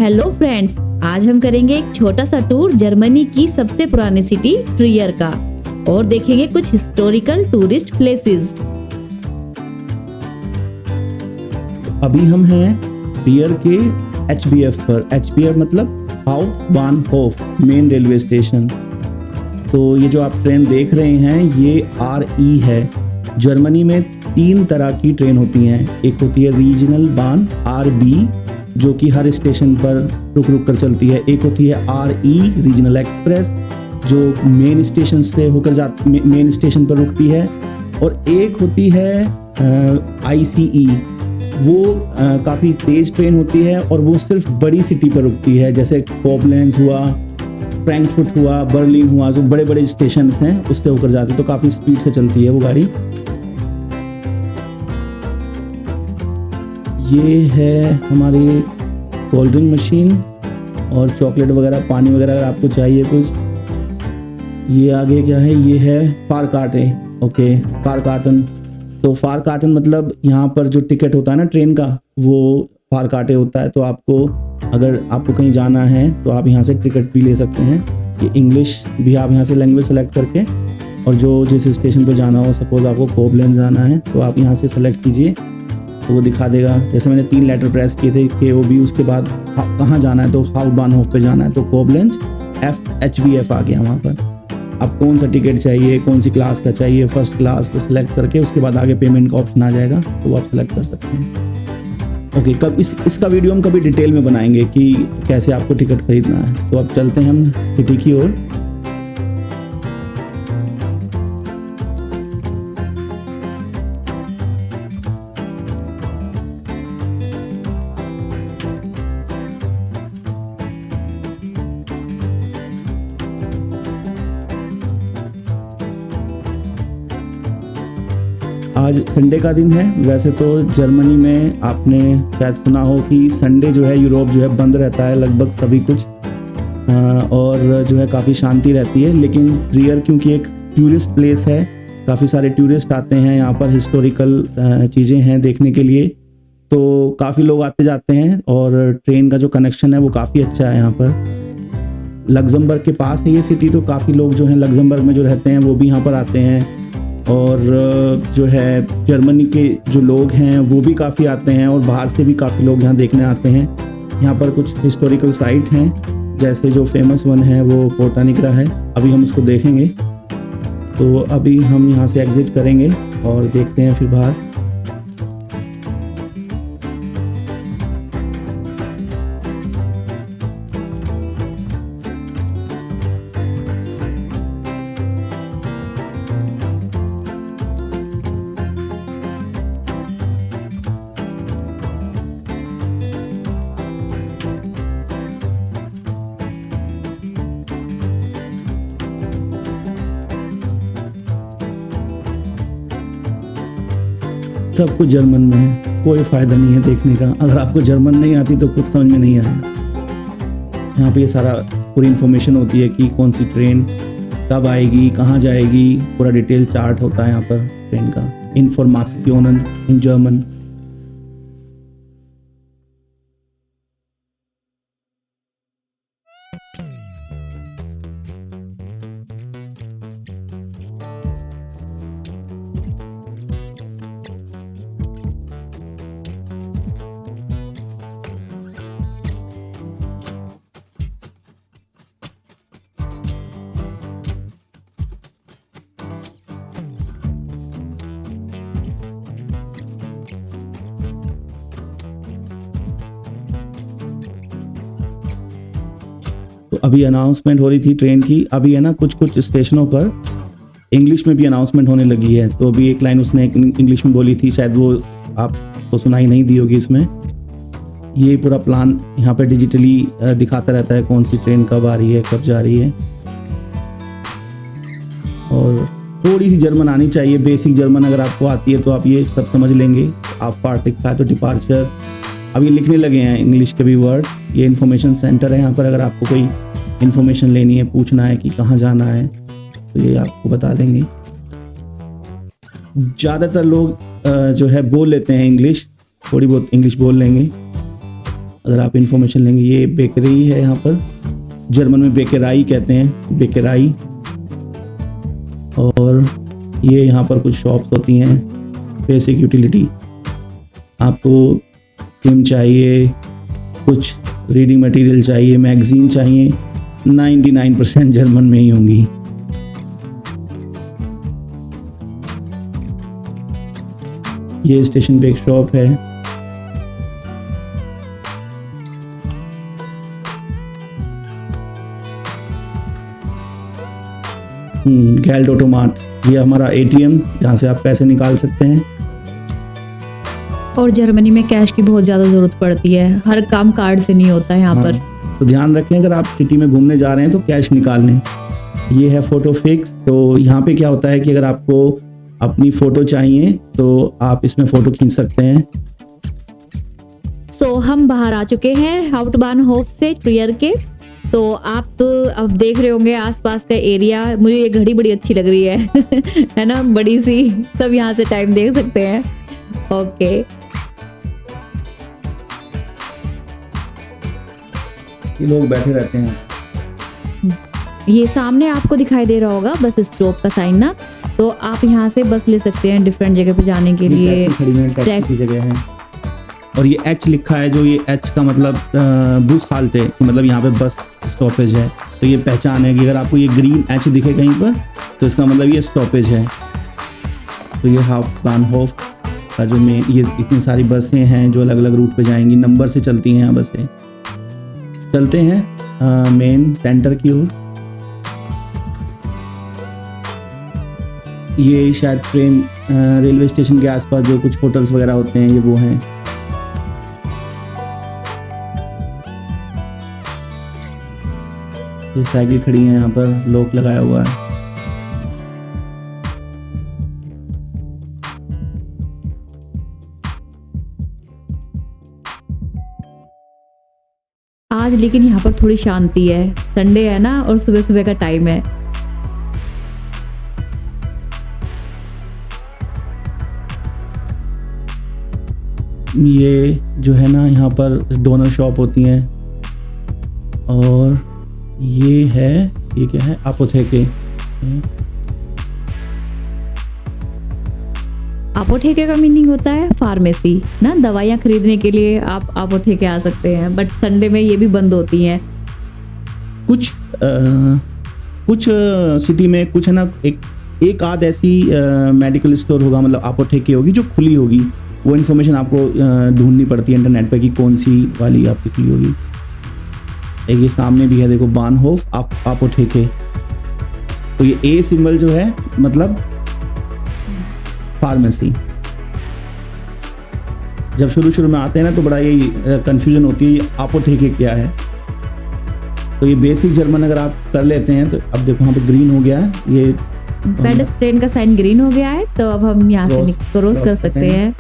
Hello friends, आज हम करेंगे एक छोटा सा टूर जर्मनी की सबसे पुरानी सिटी ट्रियर का और देखेंगे कुछ हिस्टोरिकल टूरिस्ट प्लेसेस। अभी हम हैं ट्रियर के HBF पर। HBF मतलब हाउपबाहनहोफ मेन रेलवे स्टेशन। तो ये जो आप ट्रेन देख रहे हैं ये RE है। जर्मनी में 3 तरह की ट्रेन होती हैं। एक होती है रीजनल बान RB जो कि हर स्टेशन पर रुक रुक कर चलती है। एक होती है RE रीजनल एक्सप्रेस जो मेन स्टेशन से होकर मेन स्टेशन पर रुकती है। और एक होती है ICE, वो काफ़ी तेज़ ट्रेन होती है और वो सिर्फ बड़ी सिटी पर रुकती है, जैसे कोबलेंस हुआ, फ्रैंकफर्ट हुआ, बर्लिन हुआ, जो बड़े बड़े स्टेशन हैं उससे होकर जाती है। तो काफ़ी स्पीड से चलती है वो गाड़ी। ये है हमारी कोल्ड ड्रिंक मशीन और चॉकलेट वगैरह, पानी वगैरह अगर आपको चाहिए कुछ। ये आगे क्या है, ये है फारकार्टे। ओके, फारकार्टन। तो फारकार्टन मतलब यहाँ पर जो टिकट होता है ना ट्रेन का, वो फारकार्टे होता है। तो आपको अगर आपको कहीं जाना है तो आप यहाँ से टिकट भी ले सकते हैं। कि इंग्लिश भी आप यहाँ से लैंग्वेज सेलेक्ट करके, और जो जिस स्टेशन पर जाना हो, सपोज आपको कोबलेंस जाना है तो आप यहाँ से सेलेक्ट कीजिए तो वो दिखा देगा। जैसे मैंने 3 लेटर प्रेस किए थे KOB, उसके बाद कहाँ जाना है तो हाउपबाहनहोफ पे जाना है तो कोबलेंस HBF आ गया वहाँ पर। अब कौन सा टिकट चाहिए, कौन सी क्लास का चाहिए, फर्स्ट क्लास को सिलेक्ट करके उसके बाद आगे पेमेंट का ऑप्शन आ जाएगा तो वो आप सेलेक्ट कर सकते हैं। ओके, कब इसका वीडियो हम कभी डिटेल में बनाएंगे कि कैसे आपको टिकट खरीदना है। तो अब चलते हैं हम सिटी की ओर। आज संडे का दिन है। वैसे तो जर्मनी में आपने शायद सुना हो कि संडे जो है यूरोप जो है बंद रहता है लगभग सभी कुछ, और जो है काफ़ी शांति रहती है। लेकिन ट्रियर क्योंकि एक टूरिस्ट प्लेस है, काफ़ी सारे टूरिस्ट आते हैं यहाँ पर, हिस्टोरिकल चीज़ें हैं देखने के लिए, तो काफ़ी लोग आते जाते हैं। और ट्रेन का जो कनेक्शन है वो काफ़ी अच्छा है यहाँ पर। लग्जमबर्ग के पास है ये सिटी, तो काफ़ी लोग जो हैं लग्जमबर्ग में जो रहते हैं वो भी यहाँ पर आते हैं। और जो है जर्मनी के जो लोग हैं वो भी काफ़ी आते हैं और बाहर से भी काफ़ी लोग यहाँ देखने आते हैं। यहाँ पर कुछ हिस्टोरिकल साइट हैं, जैसे जो फेमस वन है वो पोर्टा निग्रा है, अभी हम उसको देखेंगे। तो अभी हम यहाँ से एग्ज़िट करेंगे और देखते हैं फिर बाहर। सब कुछ जर्मन में है, कोई फ़ायदा नहीं है देखने का। अगर आपको जर्मन नहीं आती तो कुछ समझ में नहीं आएगा। यहाँ पे ये सारा पूरी इन्फॉर्मेशन होती है कि कौन सी ट्रेन कब आएगी, कहाँ जाएगी, पूरा डिटेल चार्ट होता है यहाँ पर ट्रेन का। Information in German. तो अभी अनाउंसमेंट हो रही थी ट्रेन की। अभी है ना कुछ स्टेशनों पर इंग्लिश में भी अनाउंसमेंट होने लगी है। तो अभी एक लाइन उसने इंग्लिश में बोली थी, शायद वो आपको सुनाई नहीं दी होगी इसमें। ये पूरा प्लान यहाँ पर डिजिटली दिखाता रहता है कौन सी ट्रेन कब आ रही है, कब जा रही है। और थोड़ी सी जर्मन आनी चाहिए, बेसिक जर्मन अगर आपको आती है तो आप ये सब समझ लेंगे। आप पार्ट लिखा है तो डिपार्चर, अब ये लिखने लगे हैं इंग्लिश के भी वर्ड। ये इन्फॉर्मेशन सेंटर है यहाँ पर, अगर आपको कोई इन्फॉर्मेशन लेनी है, पूछना है कि कहाँ जाना है तो ये आपको बता देंगे। ज़्यादातर लोग जो है बोल लेते हैं इंग्लिश, थोड़ी बहुत इंग्लिश बोल लेंगे। अगर आप इन्फॉर्मेशन लेंगे, ये बेकरी है यहाँ पर, जर्मन में बेकराई कहते हैं, बेकराई। और ये यहाँ पर कुछ शॉप्स होती हैं, बेसिक यूटिलिटी। आपको सिम चाहिए, कुछ रीडिंग मटेरियल चाहिए, मैगजीन चाहिए, 99% जर्मन में ही होंगी। ये स्टेशन पे एक शॉप है। गैल्ड ऑटोमार्ट, ये हमारा एटीएम जहाँ से आप पैसे निकाल सकते हैं। और जर्मनी में कैश की बहुत ज़्यादा ज़रूरत पड़ती है, हर काम कार्ड से नहीं होता है यहाँ पर। तो ध्यान रखें, अगर आप सिटी में घूमने जा रहे हैं तो कैश निकाल लें। ये है फोटो फिक्स। तो यहाँ पे क्या होता है कि अगर आपको अपनी फ़ोटो चाहिए तो आप इसमें फ़ोटो खींच सकते हैं। सो हम बाहर आ चुके हैं हाउटबानहोफ से ट्रियर के। तो आप तो अब देख रहे होंगे आसपास का एरिया। मुझे ये घड़ी बड़ी अच्छी लग रही है है ना, बड़ी सी, सब यहाँ से टाइम देख सकते हैं। ओके, ये लोग बैठे रहते हैं। ये सामने आपको दिखाई दे रहा होगा बस स्टॉप का साइन ना, तो आप यहाँ से बस ले सकते हैं डिफरेंट जगह पे जाने के लिए। टैक्सी की जगह है। और ये एच लिखा है, जो ये एच का मतलब बुस हालत है, मतलब यहाँ पे बस स्टॉपेज है। तो ये पहचान है कि अगर आपको ये ग्रीन एच दिखे कहीं पर तो इसका मतलब ये स्टॉपेज है। तो ये हाउटबानहोफ का जो मेन, ये इतनी सारी बसें हैं जो अलग अलग रूट पे जाएंगी, नंबर से चलती हैं यहाँ बसें। चलते हैं मेन सेंटर की ओर। ये शायद ट्रेन रेलवे स्टेशन के आसपास जो कुछ होटल्स वगैरह होते हैं, ये वो हैं। ये साइकिल खड़ी है, यहाँ पर लॉक लगाया हुआ है। आज लेकिन यहाँ पर थोड़ी शांति है, संडे है ना और सुबह सुबह का टाइम है। ये जो है ना, यहाँ पर डोनर शॉप होती हैं। और ये है, ये क्या है, अपोथेके। अपोथेके का मीनिंग होता है फार्मेसी ना, दवाइयाँ खरीदने के लिए आप अपोथेके आ सकते हैं। बट संडे में ये भी बंद होती हैं। कुछ सिटी में कुछ है ना, एक आध ऐसी मेडिकल स्टोर होगा, मतलब अपोथेके होगी जो खुली होगी। वो इन्फॉर्मेशन आपको ढूंढनी पड़ती है इंटरनेट पे कि कौन सी वाली आपकी खुली होगी। एक ये सामने भी है, देखो, बानहोफ अपोथेके। तो ये ए सिंबल जो है मतलब फार्मेसी। जब शुरू में आते हैं ना तो बड़ा यही कंफ्यूजन होती है, अपोथेके क्या है। तो ये बेसिक जर्मन अगर आप कर लेते हैं तो अब देखो यहाँ पे ग्रीन हो गया है, ये पेडेस्ट्रियन का साइन ग्रीन हो गया है। तो अब हम यहाँ से क्रॉस कर सकते हैं।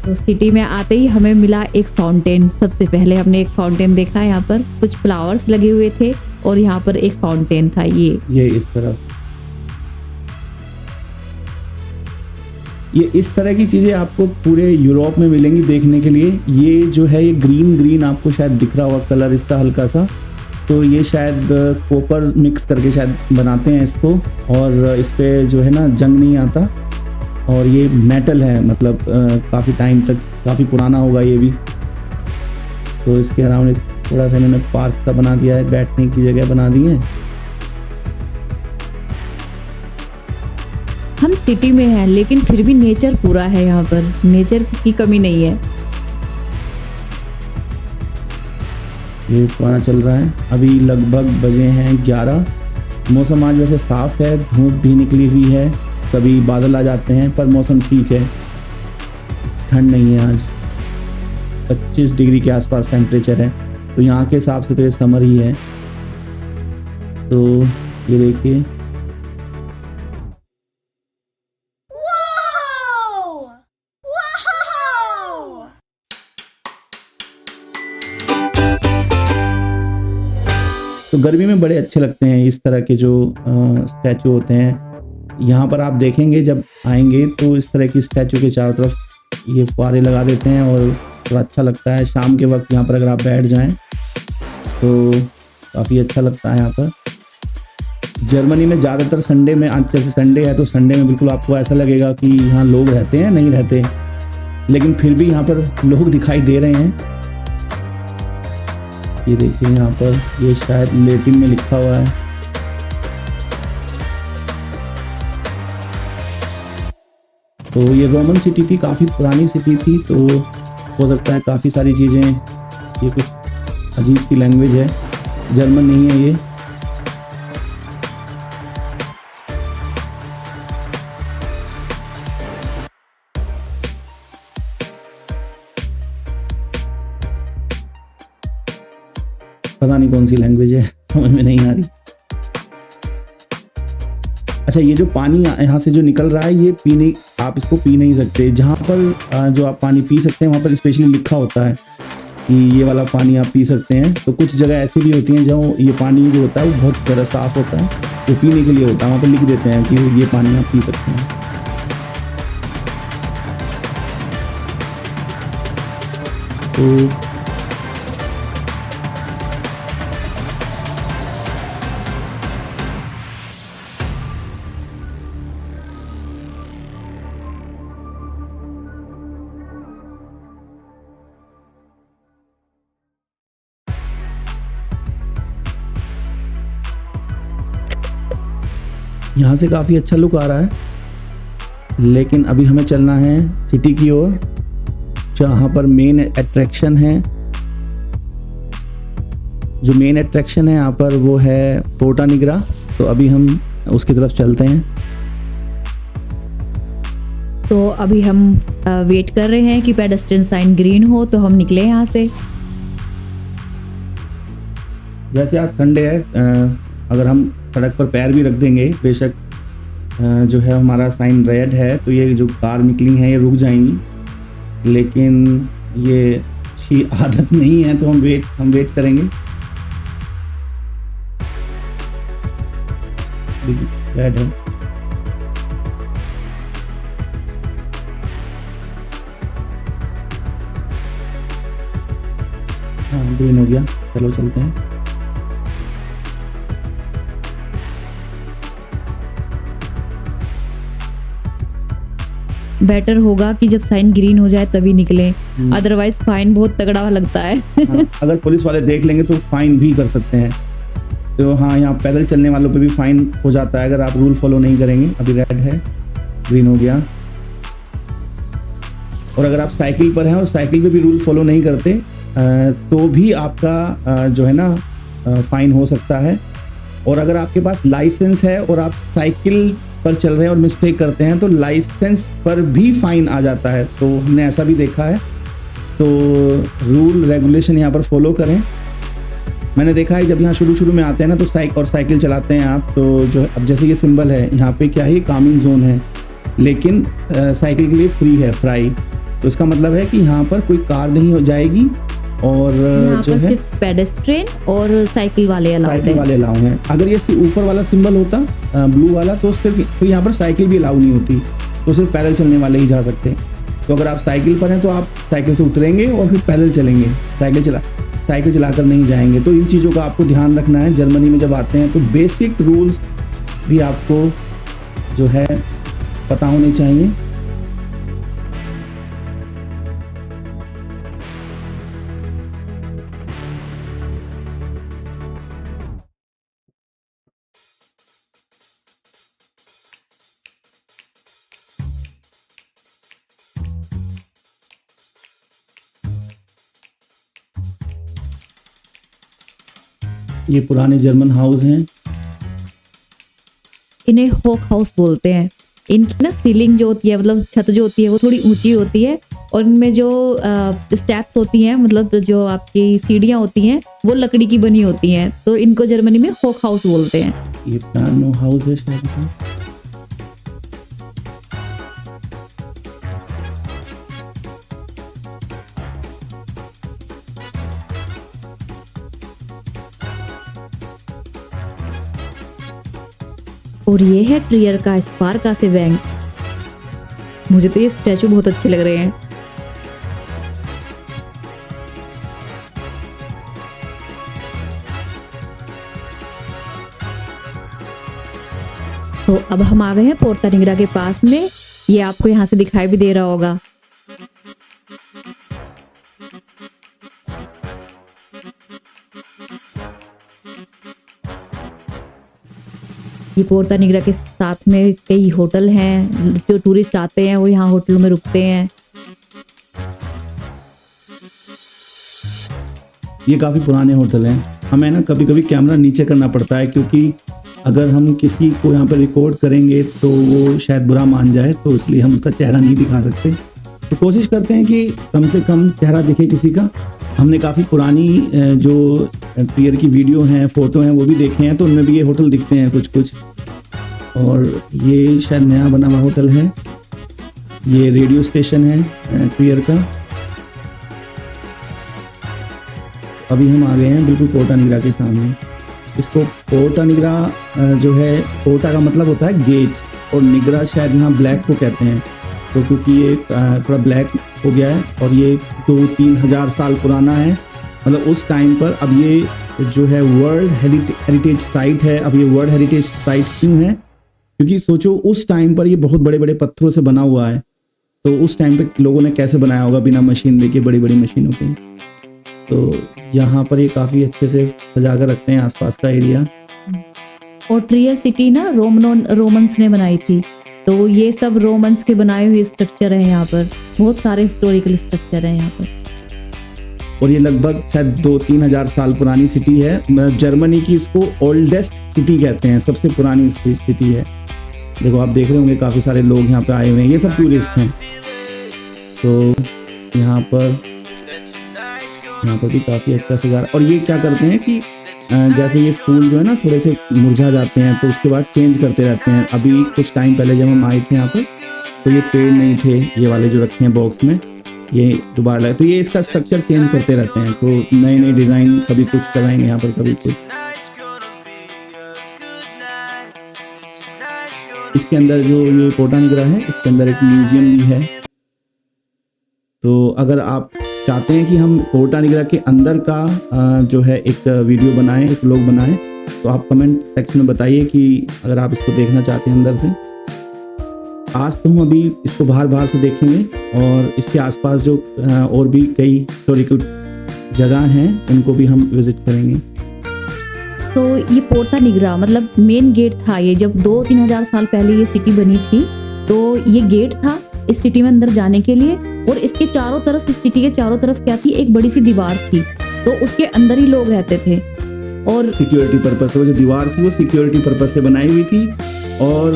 तो सिटी में आते ही हमें मिला एक फाउंटेन। सबसे पहले हमने एक फाउंटेन देखा, यहाँ पर कुछ फ्लावर्स लगे हुए थे और यहाँ पर एक फाउंटेन था। ये इस तरफ, ये इस तरह की चीज़ें आपको पूरे यूरोप में मिलेंगी देखने के लिए। ये जो है, ये ग्रीन आपको शायद दिख रहा होगा कलर इसका हल्का सा। तो ये शायद कॉपर मिक्स करके शायद बनाते हैं इसको, और इस पे जो है ना जंग नहीं आता। और ये मेटल है, मतलब काफ़ी टाइम तक, काफ़ी पुराना होगा ये भी। तो इसके अराउंड थोड़ा सा इन्होंने पार्क सा बना दिया है, बैठने की जगह बना दी है। हम सिटी में हैं लेकिन फिर भी नेचर पूरा है यहाँ पर, नेचर की कमी नहीं है। ये पुराना चल रहा है। अभी लगभग बजे हैं 11। मौसम आज वैसे साफ है, धूप भी निकली हुई है, कभी बादल आ जाते हैं, पर मौसम ठीक है, ठंड नहीं है। आज 25 डिग्री के आसपास टेम्परेचर है। तो यहाँ के हिसाब से तो ये समर ही है। तो ये देखिए, तो गर्मी में बड़े अच्छे लगते हैं इस तरह के जो स्टैचू होते हैं। यहाँ पर आप देखेंगे जब आएंगे तो इस तरह की स्टैचू के चारों तरफ ये फुहारे लगा देते हैं और थोड़ा अच्छा लगता है। शाम के वक्त यहाँ पर अगर आप बैठ जाएं तो काफ़ी अच्छा लगता है यहाँ पर। जर्मनी में ज़्यादातर संडे में, आज जैसे संडे है तो संडे में बिल्कुल आपको ऐसा लगेगा कि यहाँ लोग रहते हैं, नहीं रहते, लेकिन फिर भी यहाँ पर लोग दिखाई दे रहे हैं। ये देखिए यहाँ पर ये शायद लैटिन में लिखा हुआ है। तो ये रोमन सिटी थी, काफ़ी पुरानी सिटी थी, तो हो सकता है काफ़ी सारी चीज़ें, ये कुछ अजीब सी लैंग्वेज है, जर्मन नहीं है ये। पता नहीं कौन सी लैंग्वेज है, समझ में नहीं आ रही। अच्छा, ये जो पानी यहाँ से जो निकल रहा है ये पीने, आप इसको पी नहीं सकते। जहाँ पर जो आप पानी पी सकते हैं वहाँ पर स्पेशली लिखा होता है कि ये वाला पानी आप पी सकते हैं। तो कुछ जगह ऐसी भी होती हैं जहाँ ये पानी जो होता है वो बहुत ज़्यादा साफ़ होता है, वो पीने के लिए होता है, वहाँ पर लिख देते हैं कि ये पानी आप पी सकते हैं। तो यहाँ से काफ़ी अच्छा लुक आ रहा है, लेकिन अभी हमें चलना है सिटी की ओर, जहाँ पर मेन अट्रैक्शन है। जो मेन अट्रैक्शन है यहाँ पर वो है पोर्टा निग्रा, तो अभी हम उसकी तरफ चलते हैं। तो अभी हम वेट कर रहे हैं कि पेडेस्ट्रियन साइन ग्रीन हो तो हम निकले यहाँ से। वैसे आज संडे है, अगर हम सड़क पर पैर भी रख देंगे, बेशक जो है हमारा साइन रेड है, तो ये जो कार निकली हैं ये रुक जाएंगी, लेकिन ये अच्छी आदत नहीं है, तो हम वेट करेंगे। रेड है, हाँ ग्रीन हो गया, चलो चलते हैं। बेटर होगा कि जब साइन ग्रीन हो जाए तभी निकलें, अदरवाइज फाइन बहुत तगड़ा लगता है। हाँ, अगर पुलिस वाले देख लेंगे तो फाइन भी कर सकते हैं। तो हाँ, यहाँ पैदल चलने वालों पे भी फाइन हो जाता है अगर आप रूल फॉलो नहीं करेंगे। अभी रेड है, ग्रीन हो गया। और अगर आप साइकिल पर हैं और साइकिल पे भी रूल फॉलो नहीं करते तो भी आपका जो है ना फाइन हो सकता है। और अगर आपके पास लाइसेंस है और आप साइकिल पर चल रहे हैं और मिस्टेक करते हैं तो लाइसेंस पर भी फाइन आ जाता है। तो हमने ऐसा भी देखा है। तो रूल रेगुलेशन यहाँ पर फॉलो करें। मैंने देखा है जब यहाँ शुरू में आते हैं ना तो साइकिल चलाते हैं आप, तो जो अब जैसे ये सिंबल है यहाँ पे क्या है, कामिंग जोन है, लेकिन साइकिल के लिए फ्री है, फ्राई। तो इसका मतलब है कि यहाँ पर कोई कार नहीं हो जाएगी और जो है सिर्फ पेडेस्ट्रियन और साइकिल वाले अलाउ हैं। अगर ये ऊपर वाला सिंबल होता ब्लू वाला तो सिर्फ फिर यहाँ पर साइकिल भी अलाउ नहीं होती, तो सिर्फ पैदल चलने वाले ही जा सकते हैं। तो अगर आप साइकिल पर हैं तो आप साइकिल से उतरेंगे और फिर पैदल चलेंगे, साइकिल चलाकर नहीं जाएंगे। तो इन चीज़ों का आपको ध्यान रखना है। जर्मनी में जब आते हैं तो बेसिक रूल्स भी आपको जो है पता होने चाहिए। ये पुराने जर्मन हाउस हैं, इन्हें हॉक हाउस बोलते हैं। इनकी ना सीलिंग जो होती है, मतलब छत जो होती है वो थोड़ी ऊंची होती है और इनमें जो स्टेप्स होती हैं, मतलब जो आपकी सीढ़ियाँ होती हैं वो लकड़ी की बनी होती हैं। तो इनको जर्मनी में हॉक हाउस बोलते हैं। ये पियानो हाउस है शायद। और ये है ट्रियर का स्पार्का से बैंक। मुझे तो ये स्टैचू बहुत अच्छे लग रहे हैं। तो अब हम आ गए हैं पोर्ता निग्रा के पास में। ये आपको यहाँ से दिखाई भी दे रहा होगा। ये पोर्ता निग्रा के साथ में कई होटल हैं, जो टूरिस्ट आते हैं वो यहाँ होटलों में रुकते हैं। ये काफ़ी पुराने होटल हैं। हमें ना कभी कभी कैमरा नीचे करना पड़ता है, क्योंकि अगर हम किसी को यहाँ पर रिकॉर्ड करेंगे तो वो शायद बुरा मान जाए, तो इसलिए हम उसका चेहरा नहीं दिखा सकते। तो कोशिश करते हैं कि कम से कम चेहरा दिखे किसी का। हमने काफ़ी पुरानी जो ट्रियर की वीडियो हैं, फ़ोटो हैं, वो भी देखे हैं, तो उनमें भी ये होटल दिखते हैं कुछ कुछ। और ये शायद नया बना हुआ होटल है। ये रेडियो स्टेशन है ट्रियर का। अभी हम आ गए हैं बिल्कुल पोर्ता निग्रा के सामने। इसको पोर्ता निग्रा जो है, पोर्टा का मतलब होता है गेट, और निग्रा शायद यहाँ ब्लैक को कहते हैं। तो क्योंकि ये थोड़ा ब्लैक हो गया है और ये 2-3 हज़ार साल पुराना है, मतलब उस टाइम पर। अब ये जो है वर्ल्ड हेरिटेज साइट है। अब ये वर्ल्ड हेरिटेज साइट क्यों है? क्योंकि सोचो उस टाइम पर ये बहुत बड़े बड़े पत्थरों से बना हुआ है, तो उस टाइम पे लोगों ने कैसे बनाया होगा बिना मशीनरी के, बड़ी बड़ी मशीनों के। तो यहाँ पर ये काफ़ी अच्छे से सजा कर रखते हैं आसपास का एरिया। और ट्रियर सिटी ना रोमन्स ने बनाई थी, तो ये सब रोमन्स के बनाए हुए स्ट्रक्चर हैं यहाँ पर। बहुत सारे हिस्टोरिकल स्ट्रक्चर हैं यहाँ पर। और ये लगभग शायद 2-3 हज़ार साल पुरानी सिटी है। जर्मनी की इसको ओल्डेस्ट सिटी कहते हैं, सबसे पुरानी सिटी है। देखो आप देख रहे होंगे काफ़ी सारे लोग यहाँ पे आए हुए हैं, ये सब टूरिस्ट हैं। तो यहाँ पर भी काफ़ी अच्छा सजा। और ये क्या करते हैं कि जैसे ये फूल जो है ना थोड़े से मुरझा जाते हैं, तो उसके बाद चेंज करते रहते हैं। अभी कुछ टाइम पहले जब हम आए थे यहाँ पर, तो ये पेड़ नहीं थे, ये वाले जो रखे हैं बॉक्स में, ये दोबारा लगे। तो ये इसका स्ट्रक्चर चेंज करते रहते हैं, तो नए नए डिज़ाइन कभी कुछ लगाएंगे यहाँ पर, कभी कुछ। इसके अंदर जो ये पोर्ता निग्रा है, इसके अंदर एक म्यूजियम भी है। तो अगर आप चाहते हैं कि हम पोर्ता निग्रा के अंदर का जो है एक वीडियो बनाएं, एक व्लॉग बनाएं, तो आप कमेंट सेक्शन में बताइए कि अगर आप इसको देखना चाहते हैं अंदर से। आज तो हम अभी इसको बाहर से देखेंगे, और इसके आसपास जो और भी कई हिस्टोरिकल जगह हैं उनको भी हम विजिट करेंगे। तो ये पोर्ता निग्रा मतलब मेन गेट था। ये जब 2-3 हज़ार साल पहले ये सिटी बनी थी, तो ये गेट था इस सिटी में अंदर जाने के लिए। और इसके चारों तरफ, इस सिटी के चारों तरफ क्या थी, एक बड़ी सी दीवार थी, तो उसके अंदर ही लोग रहते थे। और सिक्योरिटी पर्पस से वो जो दीवार थी वो सिक्योरिटी पर्पस से बनाई हुई थी। और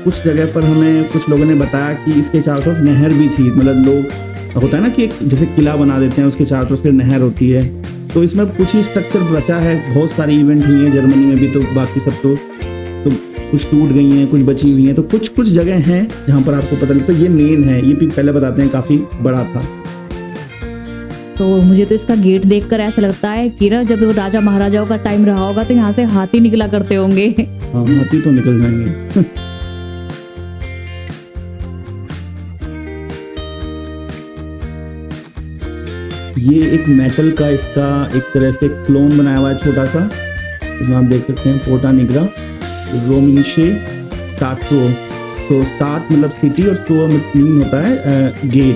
कुछ जगह पर हमें कुछ लोगों ने बताया कि इसके चारों तरफ नहर भी थी। मतलब लोग होता है ना कि एक जैसे किला बना देते हैं, उसके चारों तरफ फिर नहर होती है। तो इसमें कुछ ही स्ट्रक्चर बचा है। बहुत सारी इवेंट हुई है जर्मनी में भी, तो बाकी सब तो कुछ टूट गई हैं, कुछ बची हुई हैं। तो कुछ जगह हैं जहाँ पर आपको पता लगता है। ये मेन है, ये भी पहले बताते हैं काफ़ी बड़ा था। तो मुझे तो इसका गेट देखकर ऐसा लगता है कि ना जब वो राजा महाराजाओं का टाइम रहा होगा तो यहाँ से हाथी निकला करते होंगे। हाँ, हाथी तो निकल जाएंगे। ये एक मेटल का इसका एक तरह से क्लोन बनाया हुआ है छोटा सा। इसमें आप देख सकते हैं पोर्ता निग्रा रोमिनिशे स्टार्टो। तो स्टार्ट मतलब सिटी और टो मीन होता है गेट।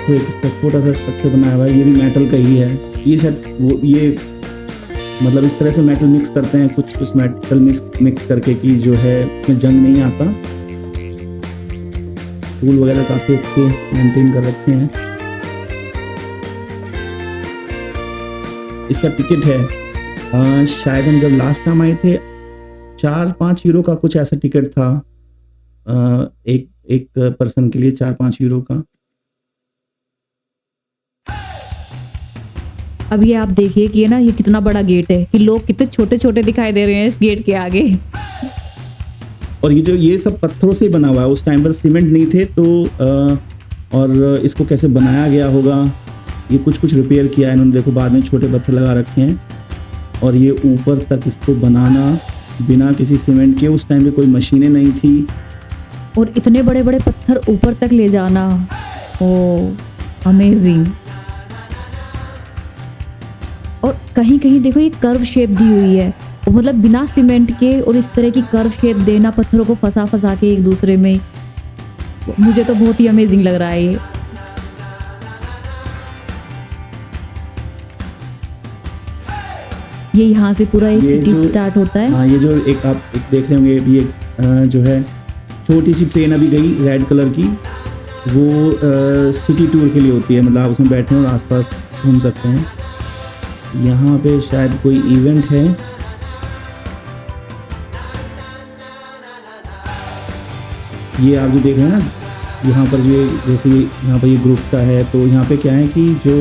तो एक इसका छोटा सा स्ट्रक्चर बनाया हुआ है, ये भी मेटल का ही है। ये शायद ये मतलब इस तरह से मेटल मिक्स करते हैं, कुछ मेटल मिक्स करके कि जो है इसमें जंग नहीं आता। फूल वगैरह काफ़ी अच्छे मेंटेन कर रखे हैं। इसका टिकट है शायद हम जब लास्ट टाइम आए थे 4-5 यूरो का कुछ ऐसा टिकट था, एक पर्सन के लिए 4-5 यूरो का। अब ये आप देखिए कि ना ये कितना बड़ा गेट है, कि लोग कितने छोटे छोटे दिखाई दे रहे हैं इस गेट के आगे। और ये सब पत्थरों से बना हुआ है। उस टाइम पर सीमेंट नहीं थे, तो और इसको कैसे बनाया गया होगा ये कुछ रिपेयर किया है इन्होंने, देखो बाद में छोटे पत्थर लगा रखे हैं। और ये ऊपर तक इसको बनाना बिना किसी सीमेंट के, उस टाइम पे कोई मशीनें नहीं थी। और इतने बड़े बड़े पत्थर ऊपर तक ले जाना, ओ अमेजिंग। और कहीं कहीं देखो ये कर्व शेप दी हुई है, और मतलब बिना सीमेंट के और इस तरह की कर्व शेप देना पत्थरों को फंसा फंसा के एक दूसरे में, मुझे तो बहुत ही अमेजिंग लग रहा है ये। ये यहाँ से पूरा ये सिटी स्टार्ट होता है। हाँ, ये जो एक आप एक देख रहे होंगे, अभी एक जो है छोटी सी ट्रेन अभी गई रेड कलर की, वो सिटी टूर के लिए होती है, मतलब आप उसमें बैठे और आसपास घूम सकते हैं। यहाँ पे शायद कोई इवेंट है। ये आप जो देख रहे हैं ना, यहाँ पर जो जैसे यहाँ पर ये ग्रुप का है, तो यहाँ पे क्या है कि जो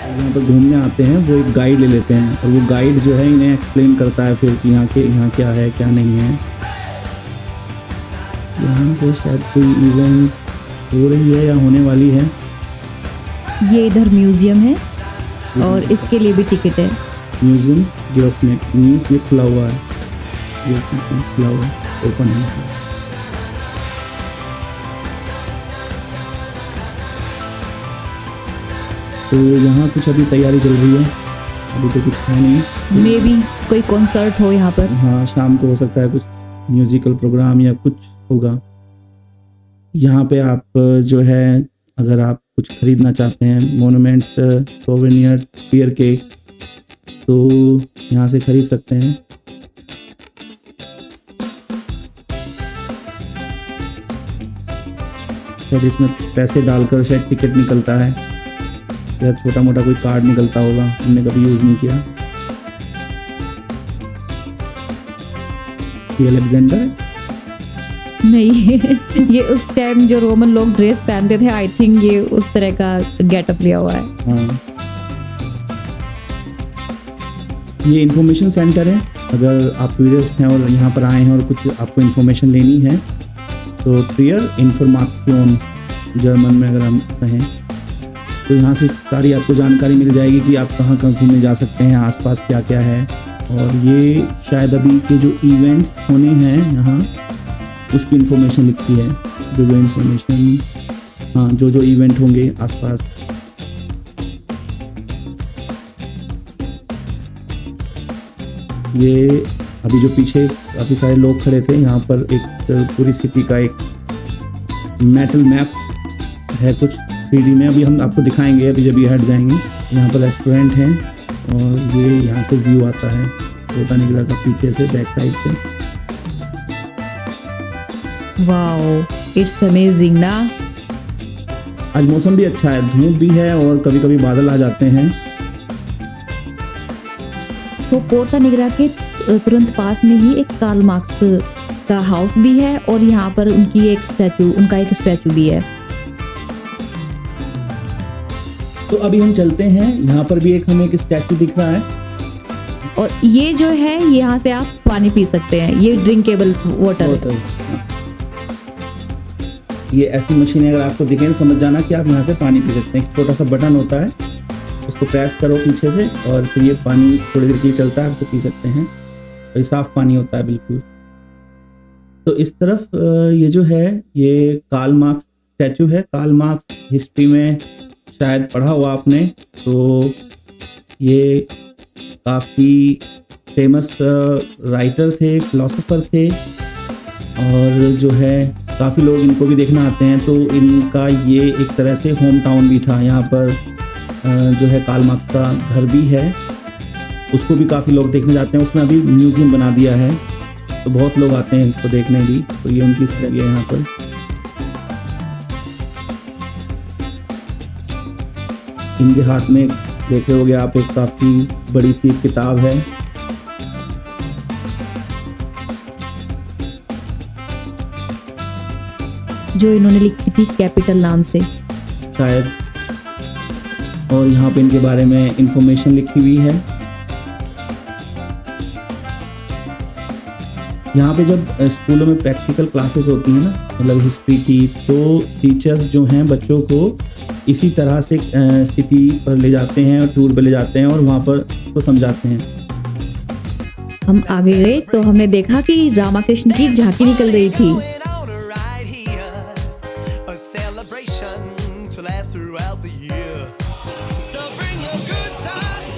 यहाँ पर घूमने आते हैं वो एक गाइड ले लेते हैं, और वो गाइड जो है इन्हें एक्सप्लेन करता है फिर कि यहाँ क्या है क्या नहीं है। यहाँ पे शायद कोई इवेंट हो रही है या होने वाली है। ये इधर म्यूजियम है और इसके लिए भी टिकट है। म्यूजियम गिफ्ट मीन्स ये खुला हुआ है, खुला हुआ ओपन है। तो यहाँ कुछ अभी तैयारी चल रही है, अभी तो कुछ है नहीं। मे बी कोई कॉन्सर्ट हो यहाँ पर। हाँ, शाम को हो सकता है कुछ म्यूजिकल प्रोग्राम या कुछ होगा। यहाँ पे आप जो है अगर आप कुछ खरीदना चाहते हैं मोन्यूमेंट्स सोवेनियर ट्रियर के, तो यहाँ से खरीद सकते हैं। शायद इसमें पैसे डालकर शायद टिकट निकलता है, या छोटा मोटा कोई कार्ड निकलता होगा, हमने कभी यूज़ नहीं किया। ये अलेक्जेंडर है? नहीं ये उस टाइम जो रोमन लोग ड्रेस पहनते थे, आई थिंक ये उस तरह का गेटअप लिया हुआ है। हाँ, ये इंफॉर्मेशन सेंटर है। अगर आप टूरिस्ट हैं और यहाँ पर आए हैं और कुछ आपको इन्फॉर्मेशन लेनी है, तो ट्रियर इन्फॉर्मेशन जर्मन में अगर हम कहें, तो यहाँ से सारी आपको जानकारी मिल जाएगी कि आप कहाँ कहाँ घूमने जा सकते हैं, आसपास क्या क्या है। और ये शायद अभी के जो इवेंट्स होने हैं यहाँ, उसकी इन्फॉर्मेशन लिखी है, जो इन्फॉर्मेशन, हाँ, जो इवेंट होंगे आसपास। ये अभी जो पीछे काफ़ी सारे लोग खड़े थे, यहाँ पर एक पूरी सिटी का एक मेटल मैप है कुछ 3D में, अभी हम आपको दिखाएंगे अभी जब ये हट जाएंगे। यहाँ पर रेस्टोरेंट है और ये यहाँ से व्यू आता है छोटा निकला का पीछे से, बैक साइड से। वाओ, इट्स अमेजिंग ना। आज मौसम भी अच्छा है, धूप भी है और कभी कभी बादल आ जाते हैं। तो पोर्ता निग्रा के तुरंत पास में ही एक कार्ल मार्क्स का हाउस भी है, और यहाँ पर उनका एक स्टैचू भी है। तो अभी हम चलते हैं, यहाँ पर भी हमें एक स्टैचू दिख रहा है, और ये जो है यहाँ से आप पानी पी सकते हैं, ये ड्रिंकेबल वाटर। ये ऐसी मशीन है, अगर आपको दिखे तो समझ जाना कि आप यहाँ से पानी पी सकते हैं। छोटा सा बटन होता है, उसको प्रेस करो पीछे से और फिर ये पानी थोड़ी देर के लिए चलता है, आप उसे पी सकते हैं। और ये साफ पानी होता है बिल्कुल। तो इस तरफ ये जो है ये कार्ल मार्क्स स्टैचू है। कार्ल मार्क्स हिस्ट्री में शायद पढ़ा हुआ आपने, तो ये काफ़ी फेमस राइटर थे, फिलोसोफर थे, और जो है काफ़ी लोग इनको भी देखना आते हैं। तो इनका ये एक तरह से होम टाउन भी था। यहाँ पर जो है कार्ल मार्क्स का घर भी है, उसको भी काफ़ी लोग देखने जाते हैं। उसमें अभी म्यूज़ियम बना दिया है, तो बहुत लोग आते हैं इसको देखने भी। तो ये उनकी जगह है यहाँ पर। इनके हाथ में देख रहे होगे आप, एक काफ़ी बड़ी सी किताब है। जो इन्होंने लिखी थी कैपिटल नाम से शायद, और यहाँ पे इनके बारे में इंफॉर्मेशन लिखी हुई है। यहाँ पे जब स्कूलों में प्रैक्टिकल क्लासेस होती हैं ना, मतलब हिस्ट्री की, तो टीचर्स जो हैं बच्चों को इसी तरह से सिटी पर ले जाते हैं और टूर पे ले जाते हैं और वहाँ पर उसको समझाते हैं। हम आगे गए तो हमने देखा कि रामा कृष्ण की झांकी निकल रही थी। A celebration to last throughout the year. So bring your good times.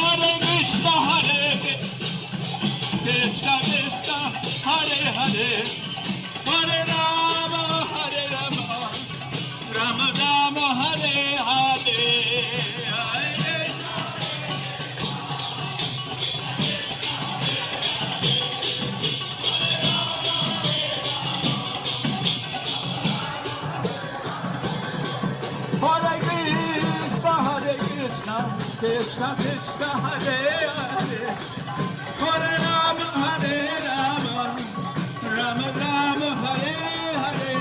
Hare Krishna, Krishna Krishna, Hare Hare, Hare Rama, Rama Rama, Hare Hare. Hare Krishna, Krishna Krishna, Hare Hare, Hare Rama, Rama Rama, Hare Hare.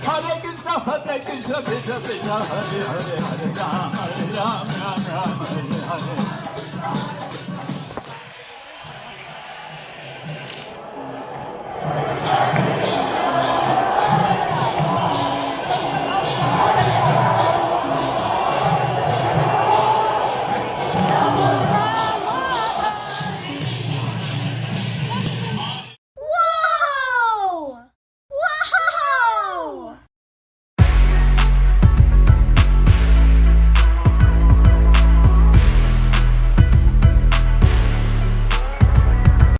Hare Krishna, Krishna Krishna, Hare Hare, Hare Rama, Rama Rama, Hare Hare.